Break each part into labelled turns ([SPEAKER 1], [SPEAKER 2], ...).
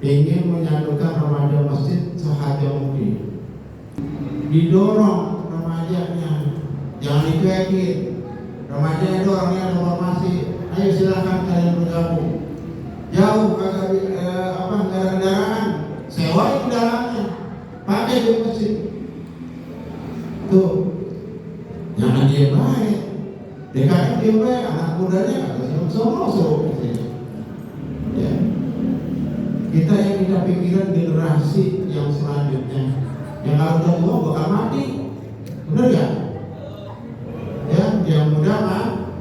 [SPEAKER 1] ingin menyatukan remaja masjid sehaja mungkin. Didorong remajanya, jangan dicuekin. Remaja itu orangnya reformasi, ayo silakan kalian bergabung. Jauh kagak kendaraan, sewa kendaraannya, pakai di masjid. Tuh, jangan dia baik. DKM dia baik, anak mudanya kata suruh ya. Kita yang kita pikiran generasi yang selanjutnya, yang kalau udah tua bakal mati, bener ya? Ya, yang muda kan,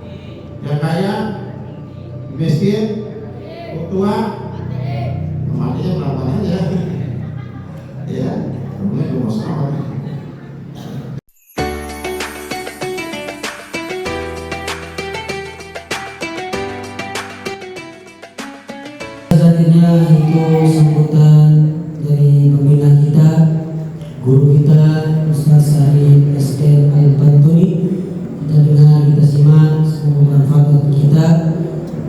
[SPEAKER 1] yang kaya, miskin, tua, matinya berapa aja? Ya, namanya cuma sama.
[SPEAKER 2] Selanjutnya itu sambutan dari pembina kita, guru kita Ustaz Syarif ST Al-Bantuni. Kita dengar, kita simak, semoga bermanfaat untuk kita.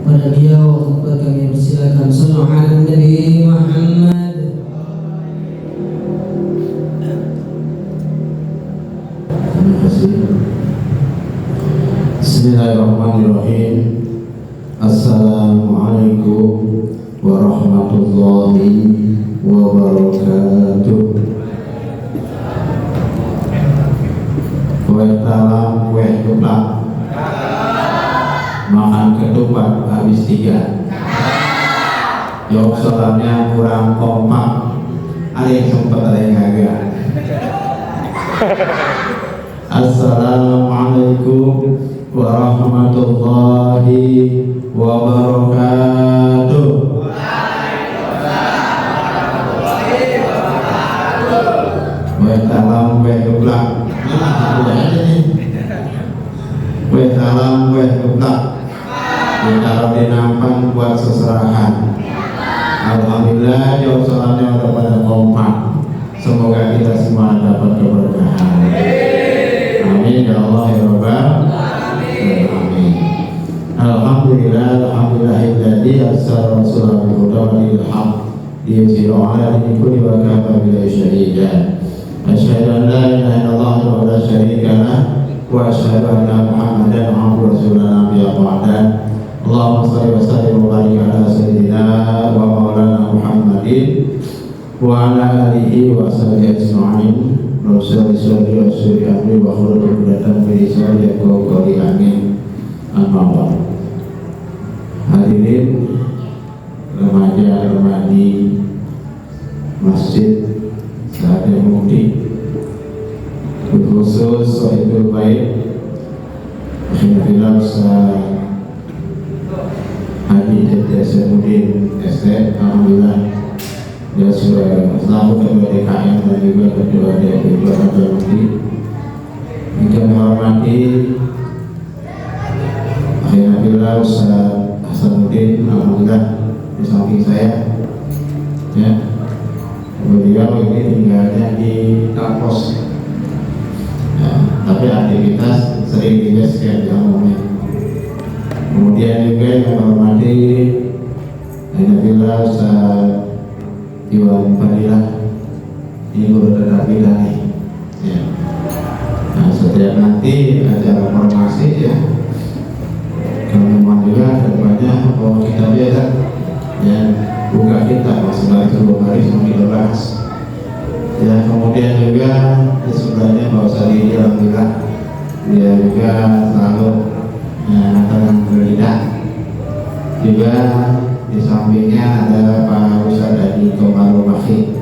[SPEAKER 2] Pada beliau kami persilakan. Sallallahu alaihi Nabi Muhammad.
[SPEAKER 1] Terima kasih. Bismillahirrahmanirrahim. Assalamualaikum warahmatullahi wabarakatuh. Kue talam, kue geplak, makan ketupat habis 3. Jawab salamnya kurang kompak, ada yang sempat ada yang kagak. Assalamualaikum warahmatullahi wabarakatuh. Kue talam, kue geplak. Kue talam, kue geplak ditaruh di nampan buat seserahan. Alhamdulillah, jawab salamnya udah pada kompak. Semoga kita semua dapat keberkahan. Amin ya Allah ya Rabbal alamin. Alhamdulillah, alhamdulillahilladzi arsala rasulahu bil huda wa dinil haqq liyudhhirahu 'ala dini kulli wa kafa billahi shahidan. Asyhadu an la ilaha illallah wa la syarika lah wa asyhadu anna Muhammadan abduhu wa rasuluhu nabiyya ba'da. Allahumma shalli wa sallim wa barik ala sayyidina wa maulana Muhammadin wa ala alihi wa sahbihi ajma'in. Rasulullah sallallahu alaihi wasallam wa khulul datang dari saya kau kali amin. Amma. Hadirin remaja-remadi Masjid Sahaja Mukti, khusus Sohibul Baik Alhamdulillah Haji Hasanuddin ST. Alhamdulillah dia sudah selalu ketua DKM dan juga ketua DPD Sahaja Mukti. Kita menghormati Alhamdulillah Ustaz Hasanuddin, alhamdulillah di samping saya ya. Beliau ini tinggalnya di kampus ya, tapi aktivitas sering juga sekian umumnya. Kemudian juga yang menghormati Alhamdulillah Ustaz Iwan Fadilah, ini guru tetap kita nih ya. Nah, setiap nanti acara formasi ya, teman-teman juga depannya bahwa kita biasa ya, buka kita masih lagi 10 hari sampai 12 ya. Kemudian juga di sebelahnya Pak Ustaz Didi, alhamdulillah dia juga selalu dengan berlidah. Juga di sampingnya ada Pak Ustaz Dadi Tomaru Makhi,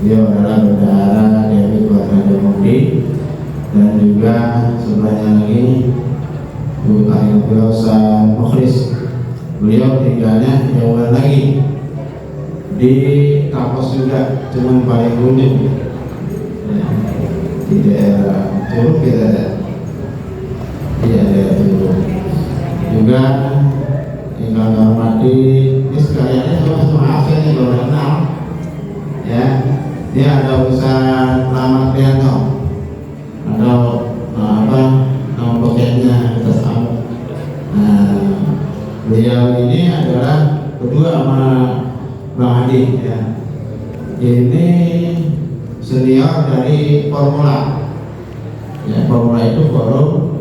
[SPEAKER 1] dia adalah bendahara dari Sahaja Mukti. Dan juga sebelahnya lagi Bu Alhamdulillah Ustaz Mukhlis, beliau tinggalnya jauh lagi di kampus juga, cuma paling ujung ya, di daerah Curug kita ada, iya daerah Curug. Juga tinggal menghormati ini sekaliannya cuma maaf ya nih kalau kenal ya, dia ada Ustaz Lama Prianto atau nama bokennya atas kamu. Beliau ini adalah berdua sama Bang Adi ya. Ini senior dari Formula. Ya, Formula itu forum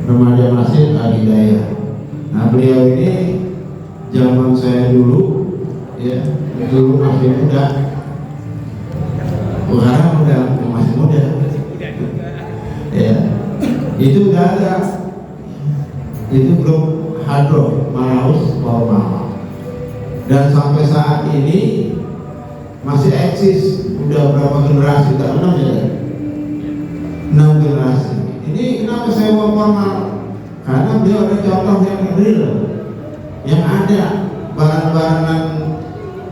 [SPEAKER 1] remaja masjid Al-Hidayah. Nah, beliau ini zaman saya dulu ya, dulu masih muda. Sekarang udah masih muda. Ya. Itu udah ada. Itu grup Hadroh Manaus Formal. Dan sampai saat ini masih eksis. Udah berapa generasi? Tak 6 ya? 6 generasi. Ini kenapa saya bawa formal? Karena beliau ada contoh yang real, yang ada barang-barangan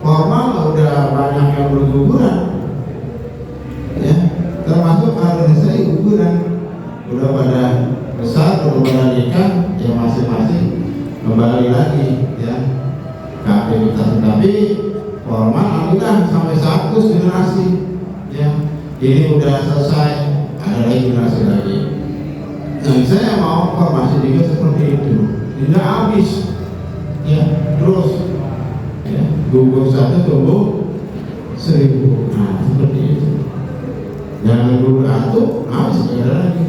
[SPEAKER 1] formal udah banyak yang berguguran, ya, termasuk kalau saya guguran udah pada besar, udah pada nikah, ya masing-masing kembali lagi, ya, ke aktivitas. Tapi formal alhamdulillah sampai 100 generasi, ya, ini udah selesai, ada lagi generasi lagi. Nah, saya mau formasi juga seperti itu, tidak habis, ya, terus, ya, gugur 1 tumbuh 1000, nah seperti itu. Jangan gugur 1, habis ada lagi.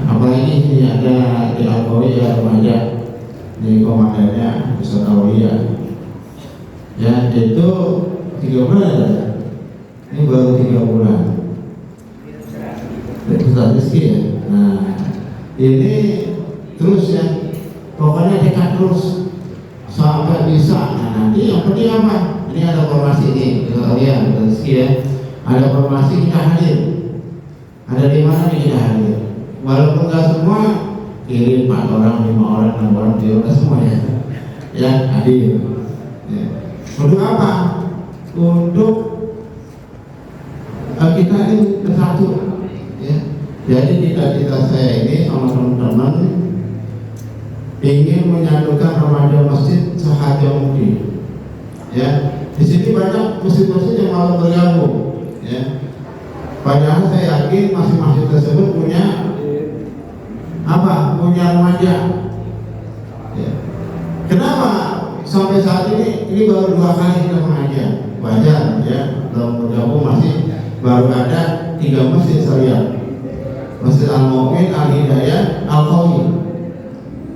[SPEAKER 1] Apalagi ini ada di Al-Qawi ya, remaja, ini komandannya Ustaz Aulia, ya, itu 3 bulan ya, ini baru 3 bulan. Ustaz Rizky ya. Nah, ini terus ya, pokoknya dekat terus sampai bisa. Nah, nanti yang penting apa? Ini ada formasi nih, ya, Ustaz Rizky ya. Ada formasi kita hadir. Ada di mana nih kita hadir? Walaupun nggak semua, kirim 4 orang, 5 orang, 6 orang, 7 orang semua ya. Ya, hadir. Ya. Untuk apa? Untuk kita ini bersatu. Ya. Jadi cita-cita saya ini sama teman-teman ingin menyatukan remaja masjid sehati mungkin. Ya, di sini banyak masjid-masjid yang mau bergabung. Ya, padahal saya yakin masing-masing tersebut punya apa? Punya remaja. Ya. Kenapa sampai saat ini baru 2 kali kita mengajar? Wajar ya, belum bergabung masih baru ada 3 masjid saya. Masjid Al-Mu'min, Al-Hidayah, Al-Qawi.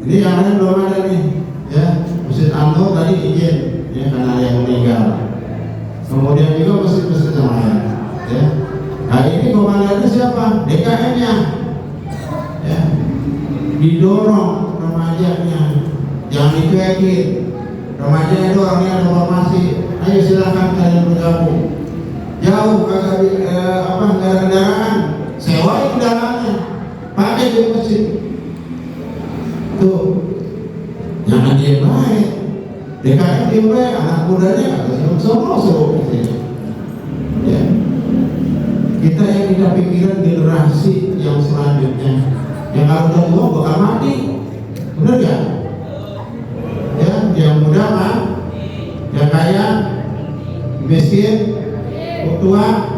[SPEAKER 1] Ini yang lain belum ada nih, ya. Masjid Al-Nur tadi izin, ya, karena ada yang meninggal. Kemudian juga masjid-masjid yang lain, ya. Nah, ini komandannya siapa? DKM-nya, ya. Didorong remajanya, jangan dicuekin. Remajanya itu orangnya ada formasi. Ayo silakan kalian bergabung. Jauh kagak kendaraan. Sewain kendaraannya, pakai di masjid. Tuh, jangan dia baik. DKM dia baik, anak mudanya atau semua suruh kesini. Ya. Kita yang tidak pikiran generasi yang selanjutnya, yang kalau udah tua bakal mati, benar ya? Ya, yang muda mah, yang kaya, miskin, tua.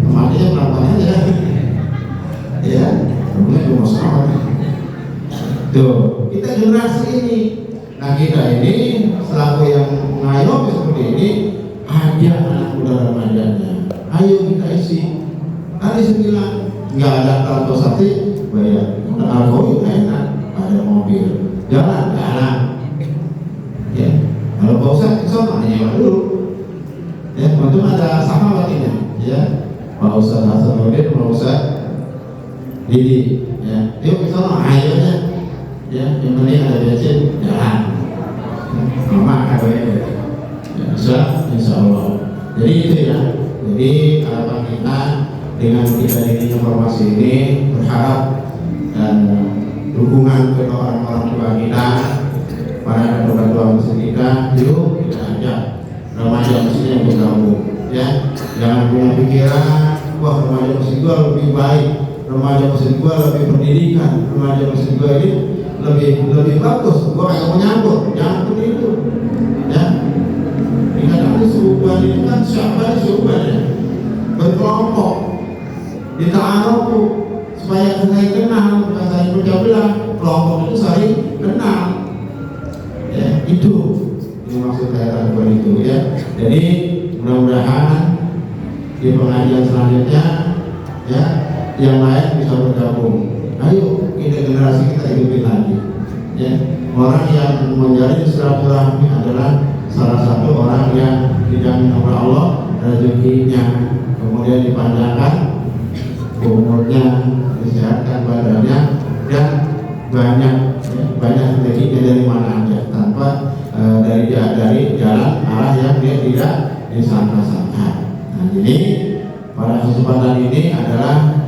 [SPEAKER 1] Matinya pelan-pelan aja, ya, namanya cuma masalah. Tuh, kita generasi ini, nah kita ini selaku yang mengayomi seperti ini, ajak anak muda remajanya, ayo kita isi. Tadi 9, nggak ada transportasi, bayar. Untuk Al-Qawi enak, ada mobil, jalan, ya. Kalau Pak Ustadz kesana nyewa dulu, ya, untuk ada sama waktunya, ya. Pak Ustadz Hasanuddin, Pak Ustadz Didi, ya, yuk ke sana, ayonya, ya, yang penting ada bensin, jalan, mama kabarnya, ya, insya Allah. Jadi itu ya, jadi harapan kita dengan kita ini informasi ini berharap dan dukungan ke orang-orang tua kita, para ketua masjid kita, yuk kita ajak remaja masjid yang bergabung. Ya, jangan punya pikiran, wah remaja masjid gua lebih baik, remaja masjid gua lebih pendidikan, remaja masjid gua ini lebih bagus, gua kayak mau nyampur, jangan seperti itu. Ya, dikatakan subuhan ini kan siapa subuhan ya, berkelompok, dita'arufu supaya saling kenal, saling berjauh belah, kelompok itu saling kenal. maksud saya lakukan itu ya. Jadi mudah-mudahan di pengajian selanjutnya ya yang lain bisa bergabung. Ayo kita generasi kita hidupin lagi ya. Orang yang menjalin silaturahmi adalah salah satu orang yang dijamin oleh Allah rezekinya, kemudian dipanjangkan umurnya, disehatkan badannya, dan banyak rezekinya dari mana aja tanpa dari jalan arah yang dia tidak disangka-sangka. Nah, jadi pada kesempatan ini adalah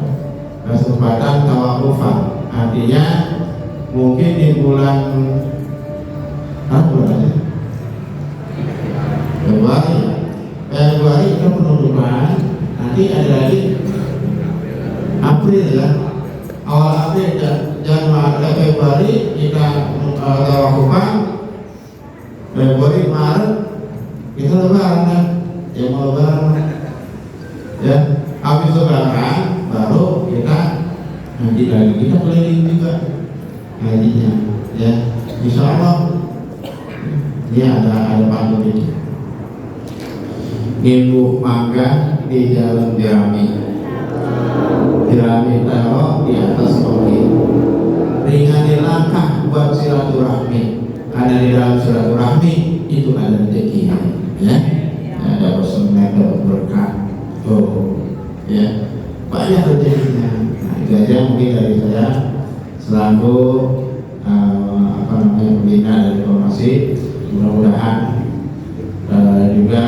[SPEAKER 1] kesempatan tawakufan, artinya mungkin di bulan Februari itu penutupan, nanti ada lagi April ya, awal April Januari Februari kita tawakufan, Februari Maret kita lebaran kan, ya mau lebaran ya, habis lebaran baru kita ngaji lagi, kita keliling juga ngajinya ya, insya Allah ini ada pantun ini. Ngimbuh mangga di jalan jerami taruh di atas koki, ringanin langkah buat silaturahmi, karena di dalam silaturahmi itu ada rezeki ya, ada persenan, dapat berkah tuh ya, banyak rezekinya. Nah itu aja mungkin dari saya selaku pembina dari formasi. Mudah-mudahan juga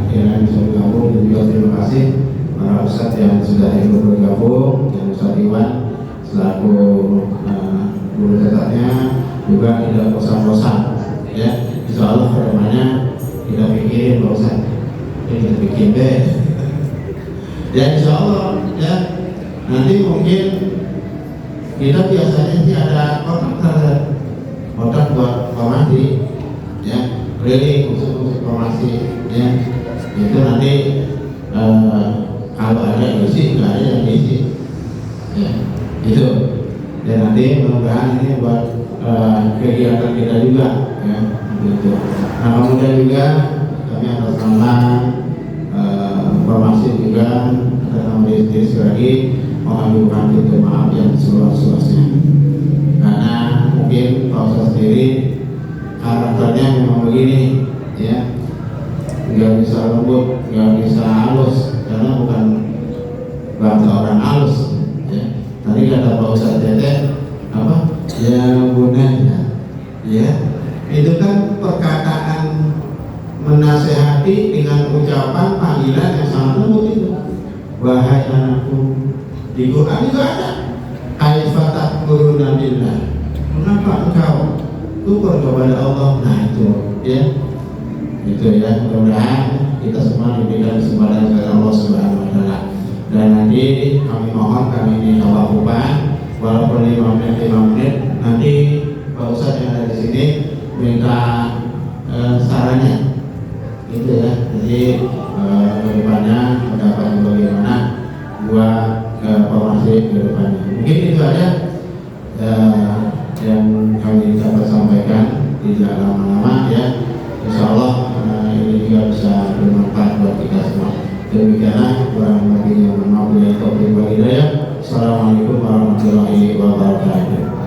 [SPEAKER 1] yang bisa bergabung, dan juga terima kasih para ustadz yang sudah ikut bergabung, dan Ustadz Iwan selaku guru tetapnya juga tidak bosan-bosan ya. Insya Allah kedepannya kita pikirin Pak Ustadz, kita bikin deh ya insya Allah ya. Nanti mungkin kita biasanya sih ada kotak buat formasi ya, keliling khusus formasi ya, itu nanti kalau ada isi, nggak ada yang diisi ya, itu. Dan nanti mudah-mudahan ini buat kegiatan kita juga ya, gitu. Nah kemudian juga kami atas nama formasi juga atas nama diri lagi mengajukan pintu maaf yang seluas-luasnya, karena mungkin proses sendiri karakternya memang begini ya, nggak bisa lembut, nggak bisa halus, karena bukan bangsa orang halus ya. Tadi kata Pak Ustadz Tete apa ya gunanya ya, itu kan perkataan menasehati dengan ucapan panggilan yang sangat lembut itu. Wahai anakku, di Quran juga ada kaifatah quruna billah, kenapa engkau syukur kepada Allah. Nah itu ya, itu ya. Mudah-mudahan kita semua diberikan kesempatan kepada Allah Subhanahu wa Ta'ala. Dan nanti kami mohon, kami ini tawakufan walaupun 5 menit nanti Pak Ustadz yang ada di sini minta sarannya gitu ya. Jadi kedepannya pendapatnya bagaimana buat formasi kedepannya. Mungkin itu aja yang kami dapat sampaikan, tidak lama-lama ya. Insya Allah ini juga bisa bermanfaat buat kita semua. Demikianlah kurang lebihnya, mohon maaf bila taufiq wal hidayah. Assalamualaikum warahmatullahi wabarakatuh.